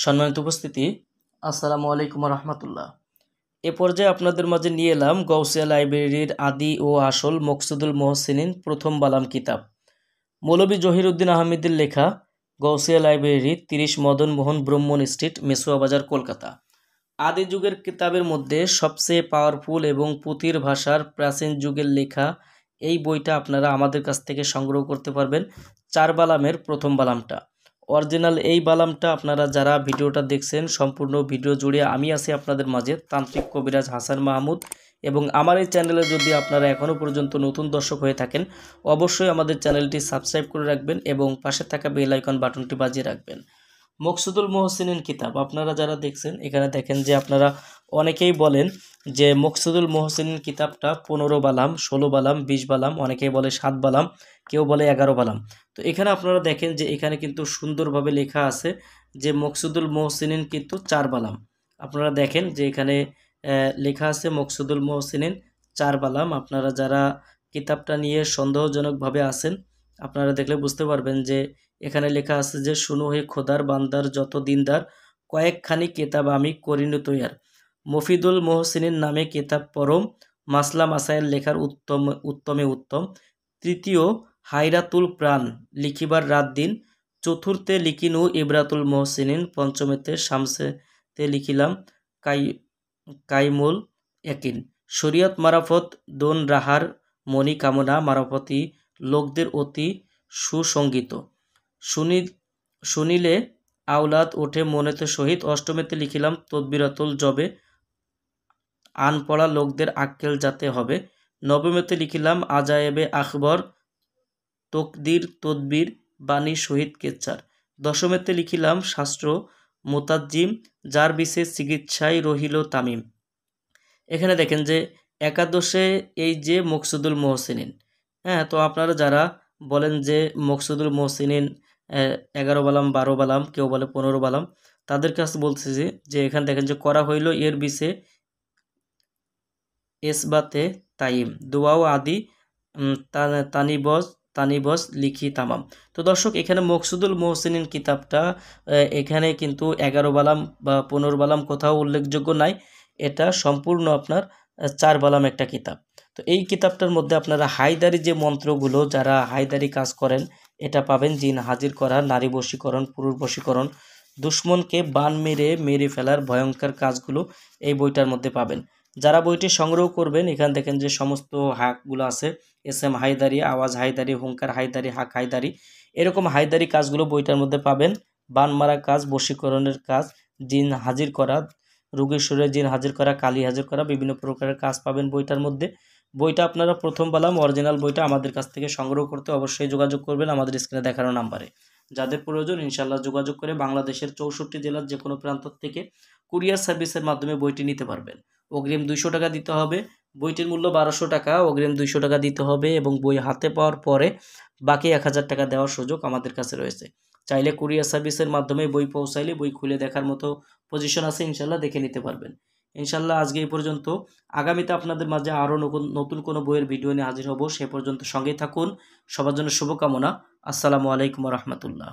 সম্মানিত উপস্থিতি, আসসালামু আলাইকুম রহমতুল্লাহ। এ পর্যায়ে আপনাদের মাঝে নিয়ে এলাম গাউসিয়া লাইব্রেরির আদি ও আসল মকসুদুল মোহসিনিন প্রথম বালাম কিতাব। মৌলভী জহিরুদ্দিন আহমেদের লেখা গাউসিয়া লাইব্রেরি 30 মদন মোহন ব্রহ্মণ স্ট্রিট, মেসুয়া বাজার, কলকাতা। আদি যুগের কিতাবের মধ্যে সবচেয়ে পাওয়ারফুল এবং পুঁথির ভাষার প্রাচীন যুগের লেখা এই বইটা আপনারা আমাদের কাছ থেকে সংগ্রহ করতে পারবেন। 4 বালামের প্রথম বালামটা অরিজিনাল। এই বালামটা আপনারা যারা ভিডিওটা দেখছেন, সম্পূর্ণ ভিডিও জুড়ে আমি আছি আপনাদের মাঝে, তান্ত্রিক কবিরাজ হাসান মাহমুদ। এবং আমার এই চ্যানেলে যদি আপনারা এখনও পর্যন্ত নতুন দর্শক হয়ে থাকেন, অবশ্যই আমাদের চ্যানেলটি সাবস্ক্রাইব করে রাখবেন এবং পাশে থাকা বেল আইকন বাটনটি বাজিয়ে রাখবেন। মকসুদুল মোহসিনিন কিতাব আপনারা যারা দেখছেন, এখানে দেখেন যে আপনারা অনেকেই বলেন যে মকসুদুল মোহসিনিন কিতাবটা 15 বালাম, 16 বালাম, 20 বালাম, অনেকেই বলে 7 বালাম, কেউ বলে 11 বালাম। তো এখানে আপনারা দেখেন যে এখানে কিন্তু সুন্দরভাবে লেখা আছে যে মকসুদুল মোহসিনিন কিন্তু 4 বালাম। আপনারা দেখেন যে এখানে লেখা আছে মকসুদুল মোহসিনিন 4 বালাম। আপনারা যারা কিতাবটা নিয়ে সন্দেহজনকভাবে আছেন, আপনারা দেখলে বুঝতে পারবেন যে এখানে লেখা আছে যে শুনো হে খোদার বান্দার যত দিনদার, কয়েকখানি কেতাব আমি করিনু তৈয়ার। মফিদুল মোহসিনের নামে কেতাব পরম, মাসলা মাসাইল লেখার উত্তমে উত্তম। তৃতীয় হাইরাতুল প্রাণ লিখিবার রাত দিন। চতুর্থে লিখিনু ইবরাতুল মোহসিনিন। পঞ্চমেতে শামসেতে লিখিলাম কাইমুল একিন। শরিয়ত মারাফত দোন রাহার মনি কামনা মারাফতি লোকদের অতি সুসঙ্গীত। শুনিলে আওলাদ ওঠে মনেতে সহিত। অষ্টমেতে লিখিলাম তদবিরাতুল জবে, আন পড়া লোকদের আক্কেল যাতে হবে। নবমেতে লিখিলাম আজায়েবে আখবর, তকদির তদবির বাণী শহীদ কেচ্চার। দশমেতে লিখিলাম শাস্ত্র মোতাজ্জিম, যার বিশেষ চিকিৎসায় রহিল তামিম। এখানে দেখেন যে একাদশে এই যে মকসুদুল মোহসিনিন। তো আপনারা যারা বলেন যে মকসুদুল মোহসিনিন 11 বালাম, 12 বালাম, কেউ বলে 15 বালাম, তাদের কাছে বলছে যে এখানে দেখেন যে করা হইল এর বিশে এসবাতে তাইম, দোয়াও আদি তানিবজ লিখি তামাম। তো দর্শক, এখানে মকসুদুল মোহসিনিন কিতাবটা এখানে কিন্তু 11 বালাম বা 15 বালাম কোথাও উল্লেখযোগ্য নাই। এটা সম্পূর্ণ আপনার 4 বালাম একটা কিতাব। তো এই কিতাবটার মধ্যে আপনারা হায়দারি যে মন্ত্রগুলো, যারা হায়দারি কাজ করেন, এটা পাবেন। জিন হাজির করা, নারী বশীকরণ, পুরুষ বশীকরণ, দুশ্মনকে বান মেরে ফেলার ভয়ঙ্কর কাজগুলো এই বইটার মধ্যে পাবেন। যারা বইটি সংগ্রহ করবেন, এখানে দেখেন যে সমস্ত হাকগুলো আছে, এস এম হায়দারি, আওয়াজ হায়দারি, হুঙ্কার হায়দারি, হাক হায়দারি, এরকম হায়দারি কাজগুলো বইটার মধ্যে পাবেন। বান মারা কাজ, বশীকরণের কাজ, জিন হাজির করা, রোগীর শরীরে জিন হাজির করা, কালি হাজির করা, বিভিন্ন প্রকারের কাজ পাবেন বইটার মধ্যে। বইটা আপনারা প্রথম বালাম অরিজিনাল বইটা আমাদের কাছ থেকে সংগ্রহ করতে অবশ্যই যোগাযোগ করবেন আমাদের স্ক্রিনে দেখানো নাম্বারে। যাদের প্রয়োজন ইনশাল্লাহ যোগাযোগ করে বাংলাদেশের 64 জেলার যে কোনো প্রান্ত থেকে কুরিয়ার সার্ভিসের মাধ্যমে বইটি নিতে পারবেন। অগ্রিম 200 টাকা দিতে হবে। বইটির মূল্য 1200 টাকা, অগ্রিম 200 টাকা দিতে হবে এবং বই হাতে পাওয়ার পরে বাকি 1000 টাকা দেওয়ার সুযোগ আমাদের কাছে রয়েছে। চাইলে কুরিয়ার সার্ভিসের মাধ্যমে বই পৌঁছাইলে বই খুলে দেখার মতো পজিশন আছে, ইনশাল্লাহ দেখে নিতে পারবেন। ইনশাল্লাহ আজকে এই পর্যন্ত। আগামীতে আপনাদের মাঝে আরও নতুন কোনো বইয়ের ভিডিও নিয়ে হাজির হব। সে পর্যন্ত সঙ্গেই থাকুন। সবার জন্য শুভকামনা। আসসালামু আলাইকুম রহমতুল্লাহ।